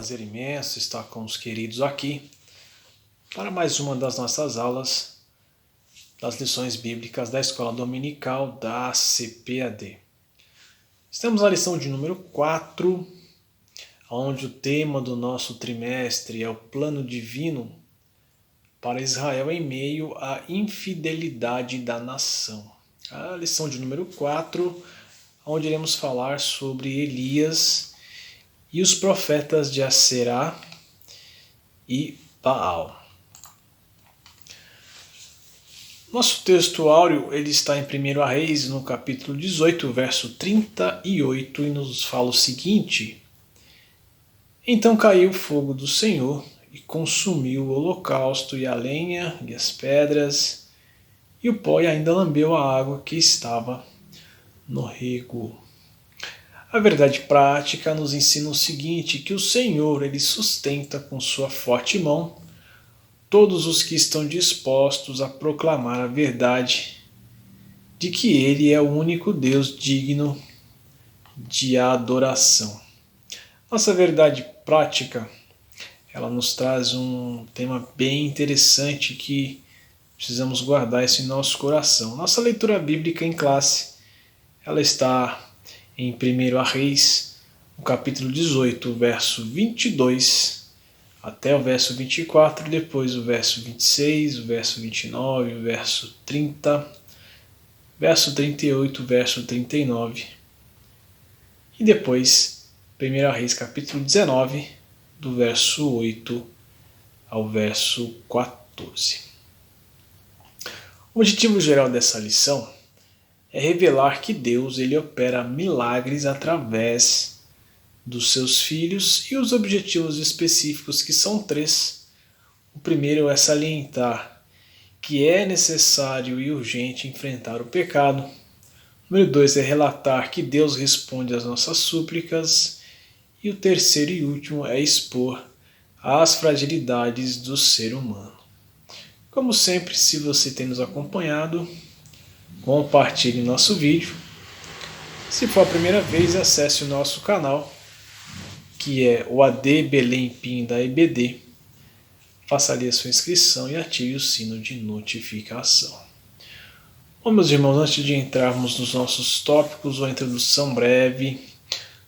prazer imenso estar com os queridos aqui para mais uma das nossas aulas das lições bíblicas da Escola Dominical da CPAD. Estamos na lição de número 4, onde o tema do nosso trimestre é o plano divino para Israel em meio à infidelidade da nação. A lição de número 4, onde iremos falar sobre Elias e os profetas de Aserá e Baal. Nosso texto áureo ele está em 1 Reis, no capítulo 18, verso 38, e nos fala o seguinte: Então caiu o fogo do Senhor e consumiu o holocausto e a lenha e as pedras, e o pó ainda lambeu a água que estava no rego. A verdade prática nos ensina o seguinte, que o Senhor ele sustenta com sua forte mão todos os que estão dispostos a proclamar a verdade de que Ele é o único Deus digno de adoração. Nossa verdade prática, ela nos traz um tema bem interessante que precisamos guardar isso em nosso coração. Nossa leitura bíblica em classe, ela está em 1 Reis, no capítulo 18, verso 22 até o verso 24, depois o verso 26, o verso 29, o verso 30, verso 38, verso 39, e depois 1 Reis, capítulo 19, do verso 8 ao verso 14. O objetivo geral dessa lição é revelar que Deus ele opera milagres através dos seus filhos e os objetivos específicos, que são 3. O primeiro é salientar que é necessário e urgente enfrentar o pecado. O número 2 é relatar que Deus responde às nossas súplicas. E o terceiro e último é expor as fragilidades do ser humano. Como sempre, se você tem nos acompanhado, compartilhe nosso vídeo. Se for a primeira vez, acesse o nosso canal, que é o AD Belém Pinda EBD. Faça ali a sua inscrição e ative o sino de notificação. Bom, meus irmãos, antes de entrarmos nos nossos tópicos, uma introdução breve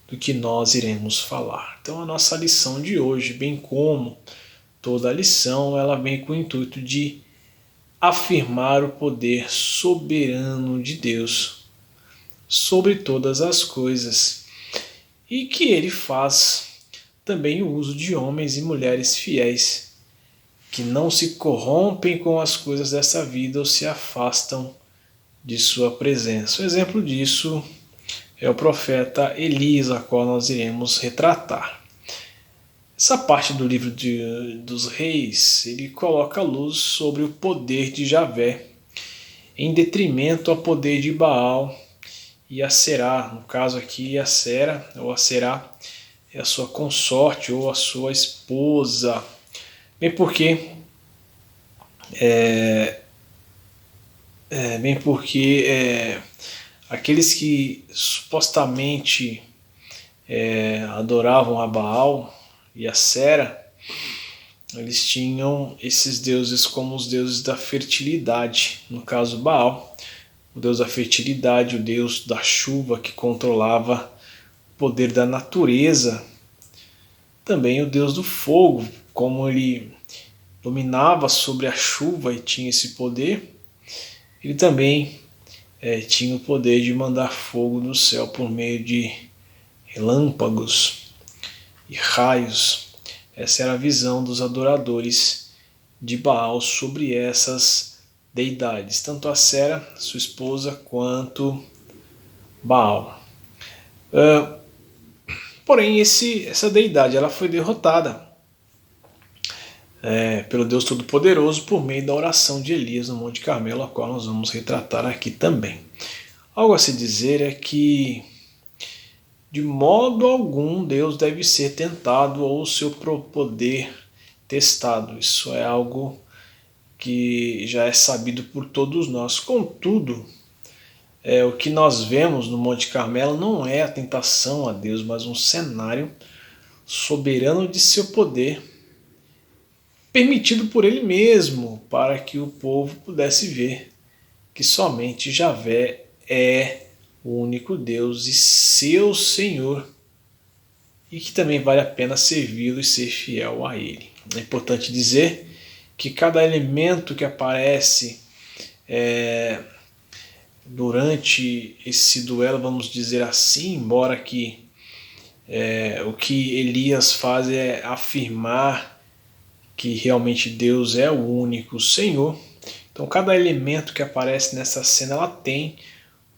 do que nós iremos falar. Então, a nossa lição de hoje, bem como toda a lição, ela vem com o intuito de afirmar o poder soberano de Deus sobre todas as coisas e que ele faz também o uso de homens e mulheres fiéis que não se corrompem com as coisas dessa vida ou se afastam de sua presença. Um exemplo disso é o profeta Elias, a qual nós iremos retratar. Essa parte do livro dos reis, ele coloca luz sobre o poder de Javé, em detrimento ao poder de Baal e Aserá. No caso aqui, Asera ou Aserá é a sua consorte ou a sua esposa. Bem porque aqueles que supostamente adoravam a Baal e a Sera, eles tinham esses deuses como os deuses da fertilidade. No caso, Baal, o deus da fertilidade, o deus da chuva que controlava o poder da natureza. Também o deus do fogo, como ele dominava sobre a chuva e tinha esse poder, ele também tinha o poder de mandar fogo do céu por meio de relâmpagos e raios. Essa era a visão dos adoradores de Baal sobre essas deidades, tanto a Sera, sua esposa, quanto Baal. Porém, essa deidade ela foi derrotada pelo Deus Todo-Poderoso por meio da oração de Elias no Monte Carmelo, a qual nós vamos retratar aqui também. Algo a se dizer é que de modo algum Deus deve ser tentado ou o seu poder testado. Isso é algo que já é sabido por todos nós. Contudo, o que nós vemos no Monte Carmelo não é a tentação a Deus, mas um cenário soberano de seu poder, permitido por ele mesmo, para que o povo pudesse ver que somente Javé é o único Deus e seu Senhor, e que também vale a pena servi-lo e ser fiel a ele. É importante dizer que cada elemento que aparece durante esse duelo, vamos dizer assim, embora que o que Elias faz é afirmar que realmente Deus é o único Senhor. Então cada elemento que aparece nessa cena ela tem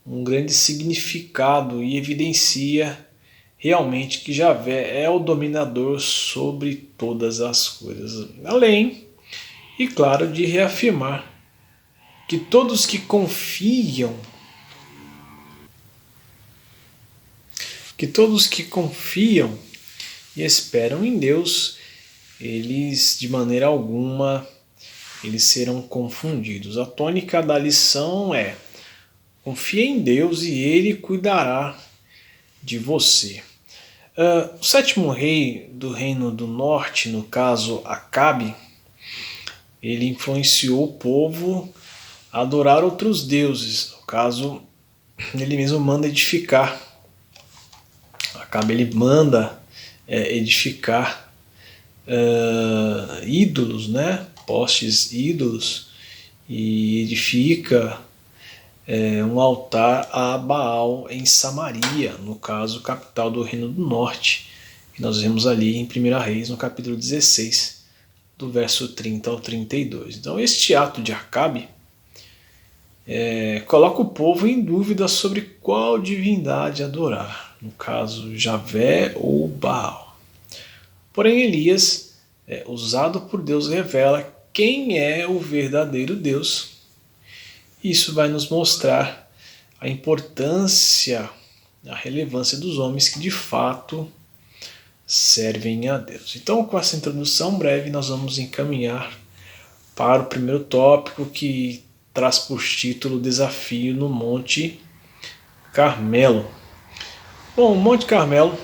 um grande significado e evidencia realmente que Javé é o dominador sobre todas as coisas. Além, e claro, de reafirmar que todos que confiam e esperam em Deus, eles de maneira alguma eles serão confundidos. A tônica da lição é: confie em Deus e Ele cuidará de você. O sétimo rei do reino do norte, no caso Acabe, ele influenciou o povo a adorar outros deuses. No caso, ele mesmo manda edificar. Acabe ele manda edificar ídolos, né? Postes ídolos, e edifica um altar a Baal em Samaria, no caso, capital do Reino do Norte, que nós vemos ali em 1 Reis, no capítulo 16, do verso 30 ao 32. Então, este ato de Acabe coloca o povo em dúvida sobre qual divindade adorar, no caso, Javé ou Baal. Porém, Elias, usado por Deus, revela quem é o verdadeiro Deus. Isso vai nos mostrar a importância, a relevância dos homens que de fato servem a Deus. Então, com essa introdução breve, nós vamos encaminhar para o primeiro tópico, que traz por título Desafio no Monte Carmelo. Bom, o Monte Carmelo,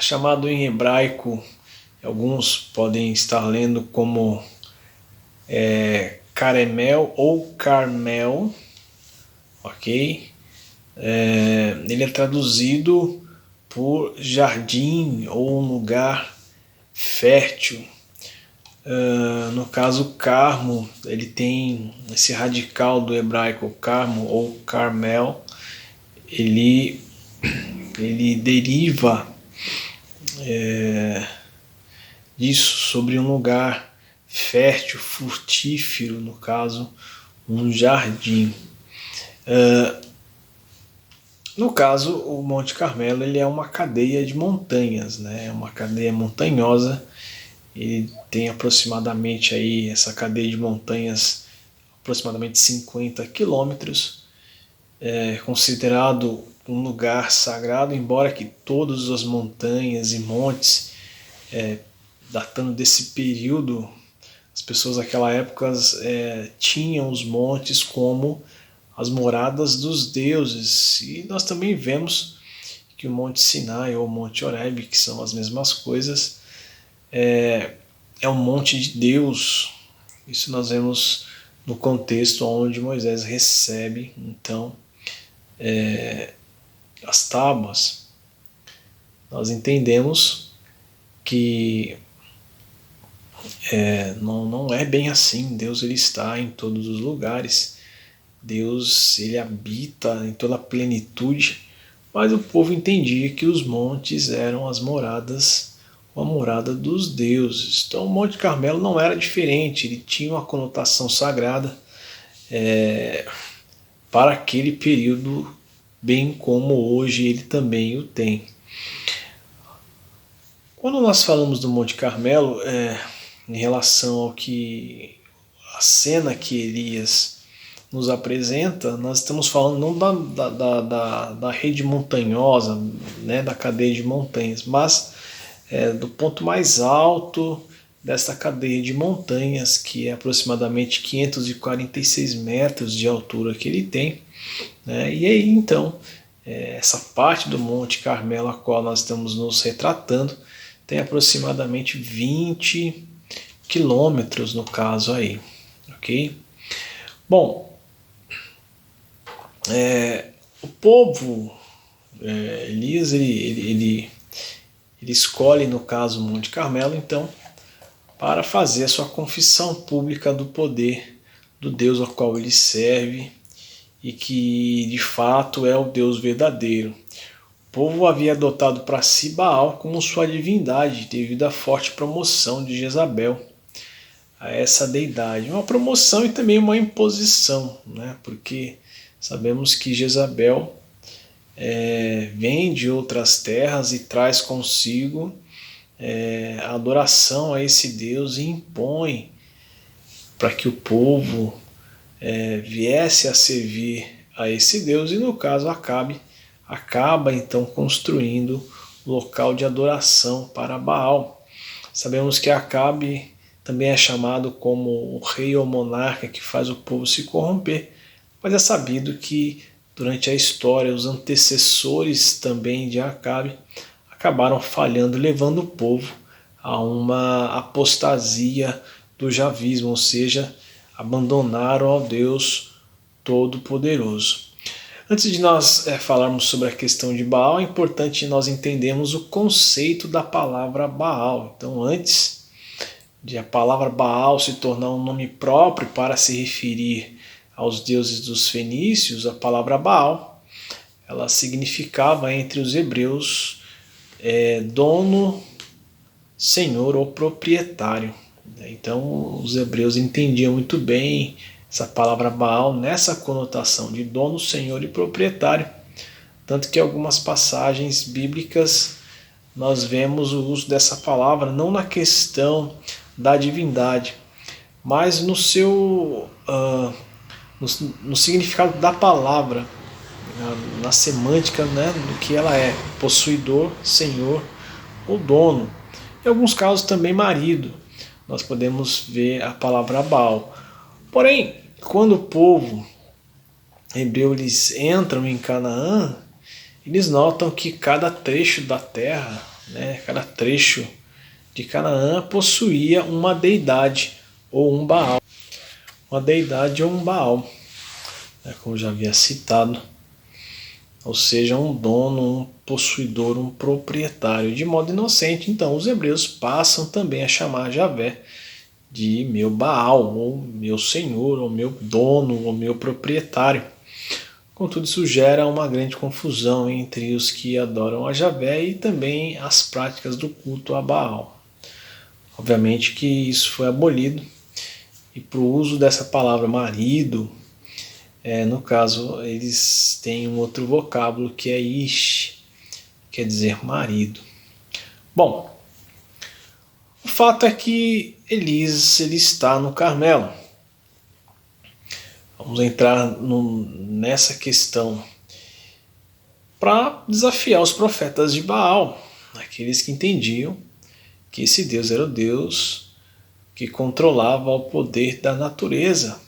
chamado em hebraico, alguns podem estar lendo como Carmel ou Carmel, ok? Ele é traduzido por jardim ou lugar fértil. No caso, Carmo, ele tem esse radical do hebraico Carmo ou Carmel, ele deriva disso, sobre um lugar fértil, frutífero, no caso, um jardim. No caso, o Monte Carmelo ele é uma cadeia de montanhas, né? É uma cadeia montanhosa. Ele tem aproximadamente aí, essa cadeia de montanhas, aproximadamente 50 quilômetros. É considerado um lugar sagrado, embora que todas as montanhas e montes, datando desse período, as pessoas naquela época tinham os montes como as moradas dos deuses. E nós também vemos que o Monte Sinai ou o Monte Horebe, que são as mesmas coisas, é um monte de Deus. Isso nós vemos no contexto onde Moisés recebe, então, as tábuas. Nós entendemos que não é bem assim. Deus ele está em todos os lugares. Deus ele habita em toda a plenitude, mas o povo entendia que os montes eram as moradas, a morada dos deuses. Então o Monte Carmelo não era diferente, ele tinha uma conotação sagrada para aquele período, bem como hoje ele também o tem. Quando nós falamos do Monte Carmelo, em relação ao que a cena que Elias nos apresenta, nós estamos falando não da rede montanhosa, né, da cadeia de montanhas, mas do ponto mais alto desta cadeia de montanhas, que é aproximadamente 546 metros de altura que ele tem, né? E aí então essa parte do Monte Carmelo a qual nós estamos nos retratando, tem aproximadamente 20 quilômetros no caso aí, ok? Bom, o povo, Elias, ele escolhe, no caso, o Monte Carmelo, então, para fazer a sua confissão pública do poder do Deus ao qual ele serve e que, de fato, é o Deus verdadeiro. O povo havia adotado para si Baal como sua divindade devido à forte promoção de Jezabel a essa deidade. Uma promoção e também uma imposição, né? Porque sabemos que Jezabel vem de outras terras e traz consigo a adoração a esse Deus e impõe para que o povo viesse a servir a esse Deus, e no caso acaba então construindo local de adoração para Baal. Sabemos que Acabe também é chamado como o rei ou monarca que faz o povo se corromper, mas é sabido que durante a história os antecessores também de Acabe acabaram falhando, levando o povo a uma apostasia do javismo, ou seja, abandonaram ao Deus Todo-Poderoso. Antes de nós falarmos sobre a questão de Baal, é importante nós entendermos o conceito da palavra Baal. Então, antes de a palavra Baal se tornar um nome próprio para se referir aos deuses dos fenícios, a palavra Baal, ela significava entre os hebreus dono, senhor ou proprietário. Então os hebreus entendiam muito bem essa palavra Baal nessa conotação de dono, senhor e proprietário. Tanto que em algumas passagens bíblicas nós vemos o uso dessa palavra não na questão da divindade, mas no seu no significado da palavra, na semântica, né, do que ela é: possuidor, senhor ou dono. Em alguns casos também marido. Nós podemos ver a palavra Baal. Porém, quando o povo hebreu eles entram em Canaã, eles notam que cada trecho da terra, né, cada trecho de Canaã possuía uma deidade ou um Baal. Uma deidade ou um Baal, né, como já havia citado. Ou seja, um dono, um possuidor, um proprietário. De modo inocente, então, os hebreus passam também a chamar Javé de meu Baal, ou meu senhor, ou meu dono, ou meu proprietário. Contudo, isso gera uma grande confusão entre os que adoram a Javé e também as práticas do culto a Baal. Obviamente que isso foi abolido, e para o uso dessa palavra marido, no caso, eles têm um outro vocábulo que é ish, quer dizer marido. Bom, o fato é que Elias ele está no Carmelo. Vamos entrar nessa questão para desafiar os profetas de Baal, aqueles que entendiam que esse Deus era o Deus que controlava o poder da natureza.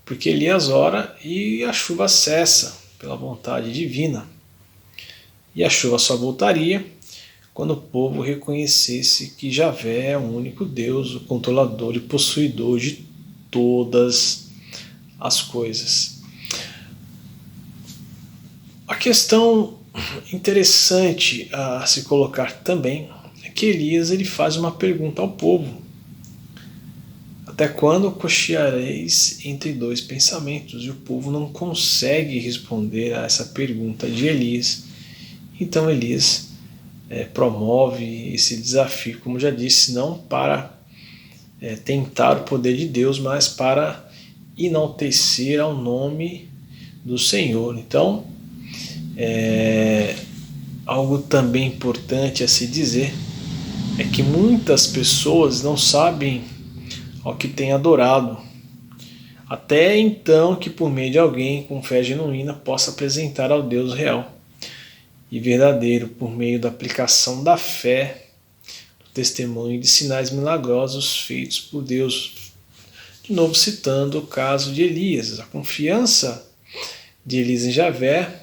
Porque Elias ora e a chuva cessa pela vontade divina. E a chuva só voltaria quando o povo reconhecesse que Javé é o único Deus, o controlador e possuidor de todas as coisas. A questão interessante a se colocar também é que Elias ele faz uma pergunta ao povo: até quando cocheareis entre dois pensamentos? E o povo não consegue responder a essa pergunta de Elias. Então Elias promove esse desafio, como já disse, não para tentar o poder de Deus, mas para enaltecer ao nome do Senhor. Então, algo também importante a se dizer é que muitas pessoas não sabem ao que tem adorado, até então que por meio de alguém com fé genuína possa apresentar ao Deus real e verdadeiro, por meio da aplicação da fé, do testemunho de sinais milagrosos feitos por Deus. De novo citando o caso de Elias, a confiança de Elias em Javé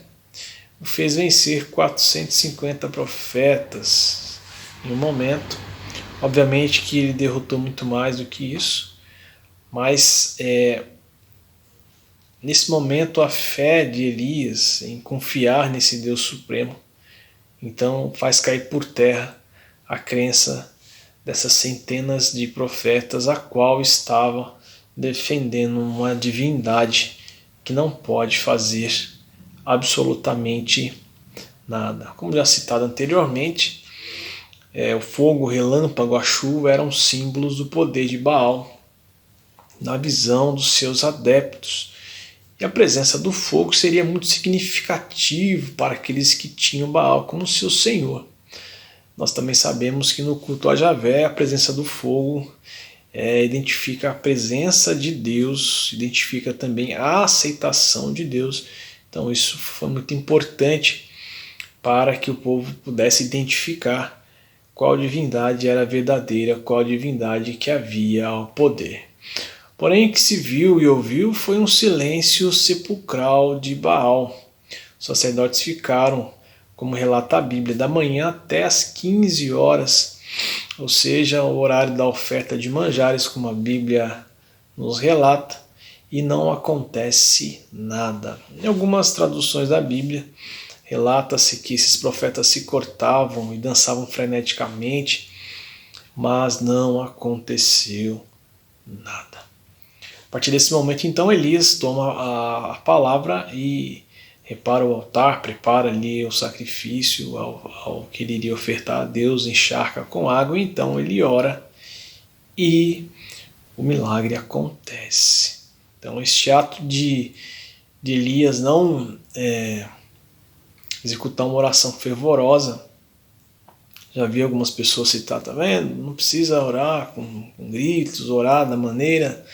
o fez vencer 450 profetas em um momento. Obviamente que ele derrotou muito mais do que isso, mas nesse momento a fé de Elias em confiar nesse Deus Supremo, então faz cair por terra a crença dessas centenas de profetas a qual estavam defendendo uma divindade que não pode fazer absolutamente nada. Como já citado anteriormente, o fogo, o relâmpago, a chuva eram símbolos do poder de Baal na visão dos seus adeptos. E a presença do fogo seria muito significativo para aqueles que tinham Baal como seu senhor. Nós também sabemos que no culto a Javé a presença do fogo identifica a presença de Deus, identifica também a aceitação de Deus. Então isso foi muito importante para que o povo pudesse identificar qual divindade era verdadeira, qual divindade que havia ao poder. Porém, o que se viu e ouviu foi um silêncio sepulcral de Baal. Os sacerdotes ficaram, como relata a Bíblia, da manhã até as 15 horas, ou seja, o horário da oferta de manjares, como a Bíblia nos relata, e não acontece nada. Em algumas traduções da Bíblia, relata-se que esses profetas se cortavam e dançavam freneticamente, mas não aconteceu nada. A partir desse momento, então, Elias toma a palavra e repara o altar, prepara ali o sacrifício ao que ele iria ofertar a Deus, encharca com água, e então ele ora e o milagre acontece. Então, este ato de Elias não executar uma oração fervorosa, já vi algumas pessoas citar, tá vendo? Não precisa orar com gritos, orar da maneira,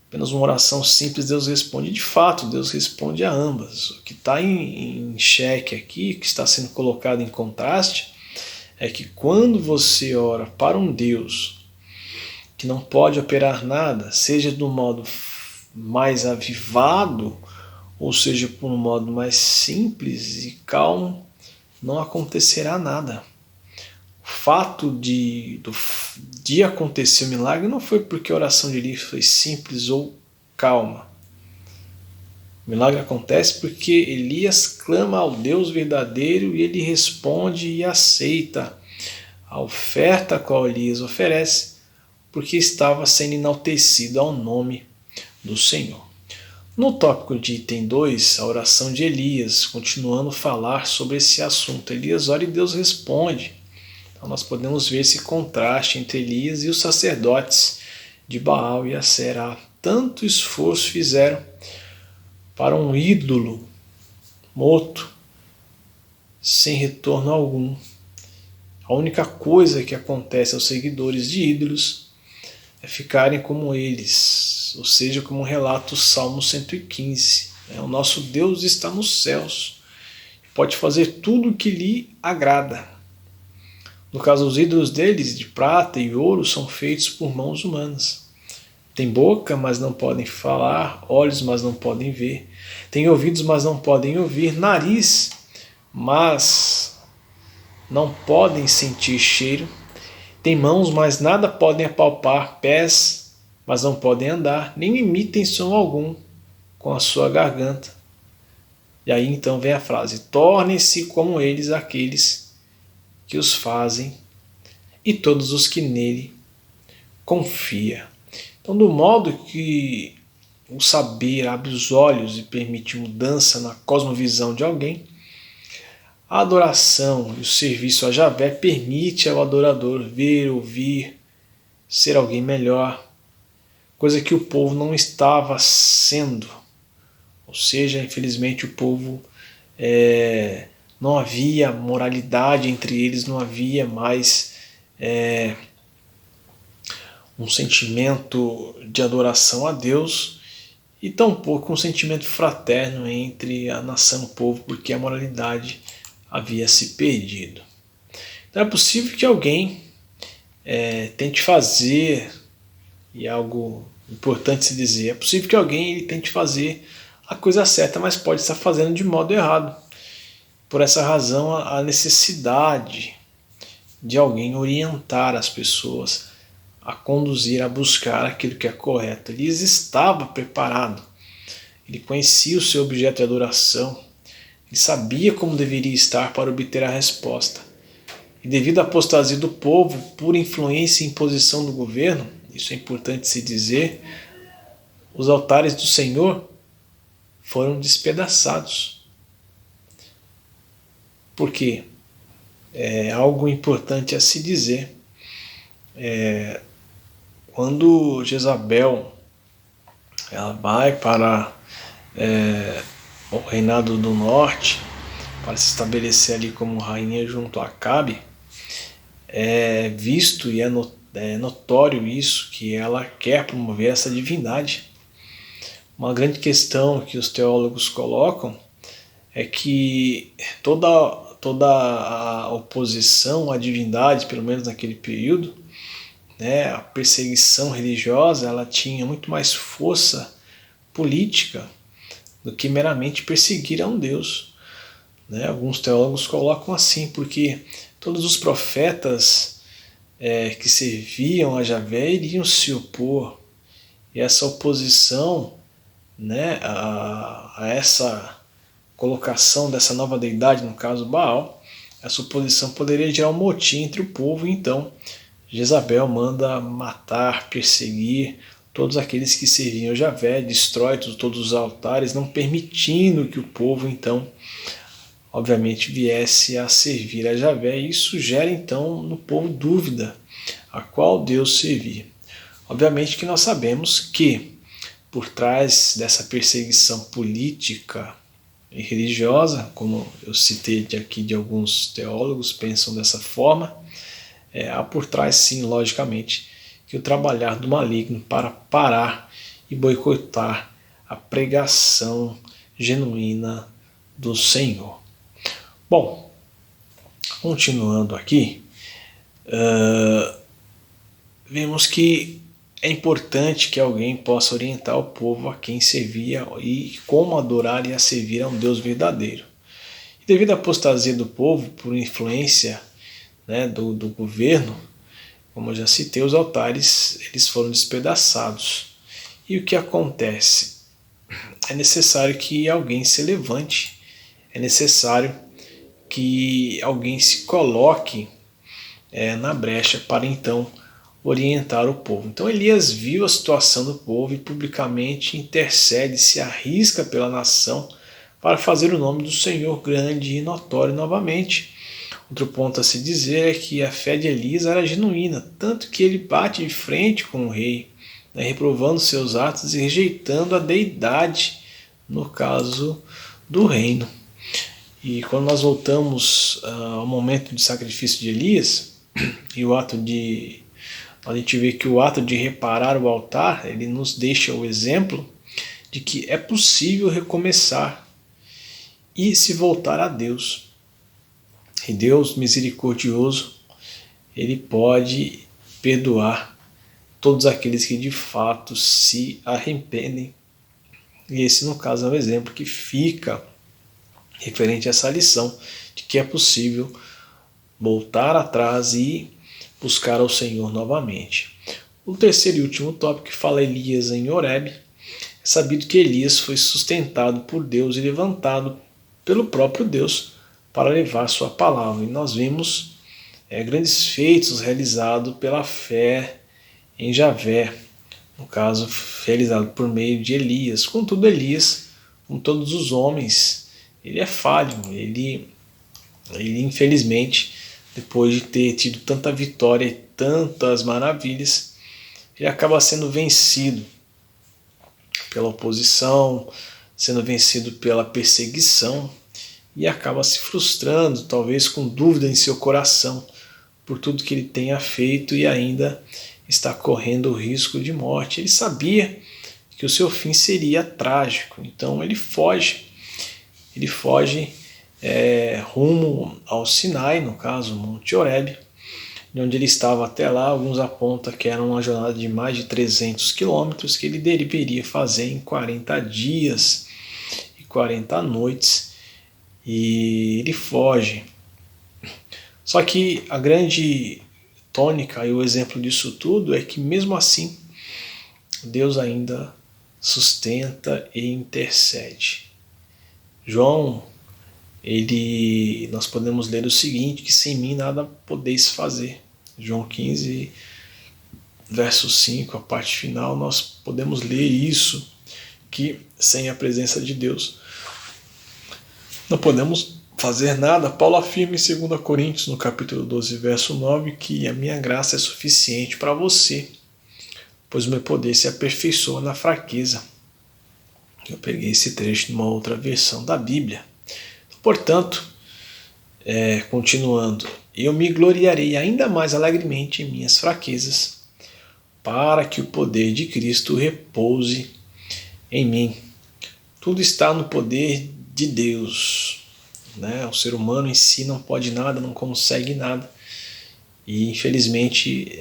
apenas uma oração simples Deus responde. De fato, Deus responde a ambas. O que está em xeque aqui, que está sendo colocado em contraste, é que quando você ora para um Deus que não pode operar nada, seja do modo mais avivado, ou seja, por um modo mais simples e calmo, não acontecerá nada. O fato de acontecer o milagre não foi porque a oração de Elias foi simples ou calma. O milagre acontece porque Elias clama ao Deus verdadeiro e ele responde e aceita a oferta a qual Elias oferece, porque estava sendo enaltecido ao nome do Senhor. No tópico de item 2, a oração de Elias, continuando a falar sobre esse assunto. Elias ora e Deus responde. Então nós podemos ver esse contraste entre Elias e os sacerdotes de Baal e Aserá. Tanto esforço fizeram para um ídolo morto, sem retorno algum. A única coisa que acontece aos seguidores de ídolos é ficarem como eles, ou seja, como relata o Salmo 115. O nosso Deus está nos céus, pode fazer tudo o que lhe agrada. No caso, os ídolos deles, de prata e ouro, são feitos por mãos humanas. Tem boca, mas não podem falar, olhos, mas não podem ver. Tem ouvidos, mas não podem ouvir, nariz, mas não podem sentir cheiro. Tem mãos, mas nada podem apalpar, pés, mas não podem andar, nem emitem som algum com a sua garganta. E aí então vem a frase: tornem-se como eles aqueles que os fazem e todos os que nele confia. Então, do modo que o saber abre os olhos e permite mudança na cosmovisão de alguém, a adoração e o serviço a Javé permite ao adorador ver, ouvir, ser alguém melhor, coisa que o povo não estava sendo. Ou seja, infelizmente o povo não havia moralidade entre eles, não havia mais um sentimento de adoração a Deus e tampouco um sentimento fraterno entre a nação e o povo, porque a moralidade havia se perdido. Então é possível que alguém tente fazer, e é algo importante se dizer, é possível que alguém tente fazer a coisa certa, mas pode estar fazendo de modo errado. Por essa razão, a necessidade de alguém orientar as pessoas a conduzir, a buscar aquilo que é correto. Elias estava preparado, ele conhecia o seu objeto de adoração, ele sabia como deveria estar para obter a resposta. E devido à apostasia do povo, por influência e imposição do governo, isso é importante se dizer, os altares do Senhor foram despedaçados. Por quê? É algo importante a se dizer. Quando Jezabel ela vai para o reinado do norte, para se estabelecer ali como rainha junto a Acabe, é visto e é notório isso, que ela quer promover essa divindade. Uma grande questão que os teólogos colocam é que toda a oposição à divindade, pelo menos naquele período, né, a perseguição religiosa, ela tinha muito mais força política do que meramente perseguir a um Deus. Né? Alguns teólogos colocam assim, porque todos os profetas que serviam a Javé iriam se opor, e essa oposição, né, a essa colocação dessa nova deidade, no caso Baal, essa oposição poderia gerar um motim entre o povo, e então Jezabel manda matar, perseguir todos aqueles que serviam a Javé, destrói todos os altares, não permitindo que o povo então, obviamente, viesse a servir a Javé. E isso gera então no povo dúvida a qual Deus servir. Obviamente que nós sabemos que por trás dessa perseguição política e religiosa, como eu citei aqui de alguns teólogos pensam dessa forma, há por trás sim, logicamente, que o trabalhar do maligno para parar e boicotar a pregação genuína do Senhor. Bom, continuando aqui, vemos que é importante que alguém possa orientar o povo a quem servia e como adorar e a servir a um Deus verdadeiro. E devido à apostasia do povo, por influência, né, do governo, como eu já citei, os altares eles foram despedaçados. E o que acontece? É necessário que alguém se levante, é necessário que alguém se coloque na brecha para então orientar o povo. Então Elias viu a situação do povo e publicamente intercede, se arrisca pela nação para fazer o nome do Senhor grande e notório novamente. Outro ponto a se dizer é que a fé de Elias era genuína, tanto que ele bate de frente com o rei, né, reprovando seus atos e rejeitando a deidade, no caso do reino. E quando nós voltamos ao momento de sacrifício de Elias, e a gente vê que o ato de reparar o altar, ele nos deixa o exemplo de que é possível recomeçar e se voltar a Deus. E Deus misericordioso, ele pode perdoar todos aqueles que de fato se arrependem. E esse, no caso, é um exemplo que fica referente a essa lição de que é possível voltar atrás e buscar ao Senhor novamente. O terceiro e último tópico que fala Elias em Horebe. É sabido que Elias foi sustentado por Deus e levantado pelo próprio Deus para levar sua palavra. E nós vimos grandes feitos realizados pela fé em Javé, no caso realizado por meio de Elias. Contudo, Elias, como todos os homens, ele é falho, ele infelizmente, depois de ter tido tanta vitória e tantas maravilhas, ele acaba sendo vencido pela oposição, sendo vencido pela perseguição, e acaba se frustrando, talvez com dúvida em seu coração, por tudo que ele tenha feito e ainda está correndo o risco de morte. Ele sabia que o seu fim seria trágico, então ele foge rumo ao Sinai, no caso Monte Horebe, de onde ele estava até lá. Alguns apontam que era uma jornada de mais de 300 quilômetros que ele deveria fazer em 40 dias e 40 noites, e ele foge Só que a grande tônica e o exemplo disso tudo é que mesmo assim Deus ainda sustenta e intercede. João, nós podemos ler o seguinte, que sem mim nada podeis fazer. João 15, verso 5, a parte final, nós podemos ler isso, que sem a presença de Deus não podemos fazer nada. Paulo afirma em 2 Coríntios, no capítulo 12, verso 9, que a minha graça é suficiente para você, pois o meu poder se aperfeiçoa na fraqueza. Eu peguei esse trecho de uma outra versão da Bíblia. Portanto, continuando, eu me gloriarei ainda mais alegremente em minhas fraquezas, para que o poder de Cristo repouse em mim. Tudo está no poder de Deus, né? O ser humano em si não pode nada, não consegue nada, e infelizmente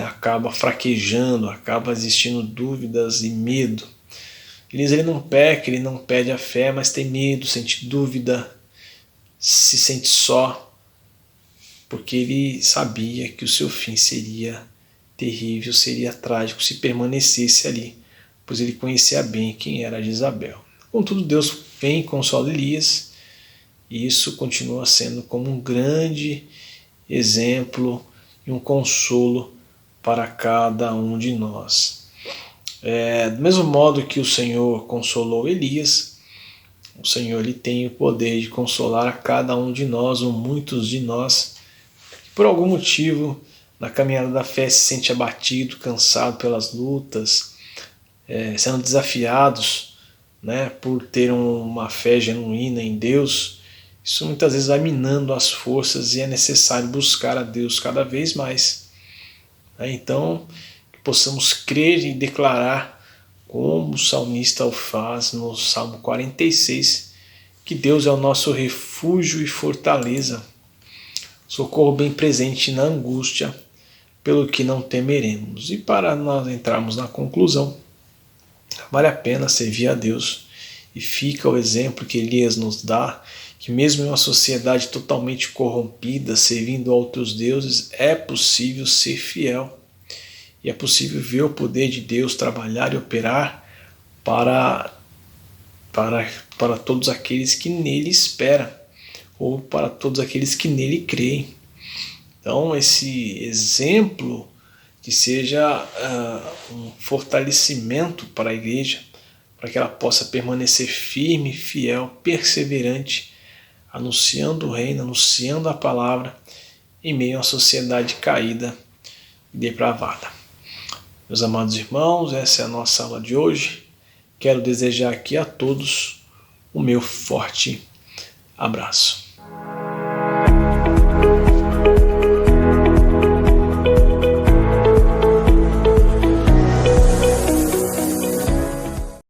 acaba fraquejando, acaba existindo dúvidas e medo. Ele não peca, ele não perde a fé, mas tem medo, sente dúvida, se sente só, porque ele sabia que o seu fim seria terrível, seria trágico se permanecesse ali, pois ele conhecia bem quem era Jezabel. Contudo, Deus vem e consola Elias, e isso continua sendo como um grande exemplo e um consolo para cada um de nós. Do mesmo modo que o Senhor consolou Elias, o Senhor ele tem o poder de consolar a cada um de nós, ou muitos de nós, que por algum motivo na caminhada da fé se sente abatido, cansado pelas lutas, sendo desafiados, né, por ter uma fé genuína em Deus. Isso muitas vezes vai minando as forças e é necessário buscar a Deus cada vez mais. Então, que possamos crer e declarar, como o salmista o faz no Salmo 46, que Deus é o nosso refúgio e fortaleza, socorro bem presente na angústia, pelo que não temeremos. E para nós entrarmos na conclusão, vale a pena servir a Deus, e fica o exemplo que Elias nos dá, que mesmo em uma sociedade totalmente corrompida, servindo a outros deuses, é possível ser fiel. E é possível ver o poder de Deus trabalhar e operar para todos aqueles que nele esperam, ou para todos aqueles que nele creem. Então, esse exemplo que seja um fortalecimento para a igreja, para que ela possa permanecer firme, fiel, perseverante, anunciando o reino, anunciando a palavra, em meio a uma sociedade caída e depravada. Meus amados irmãos, essa é a nossa aula de hoje. Quero desejar aqui a todos o meu forte abraço.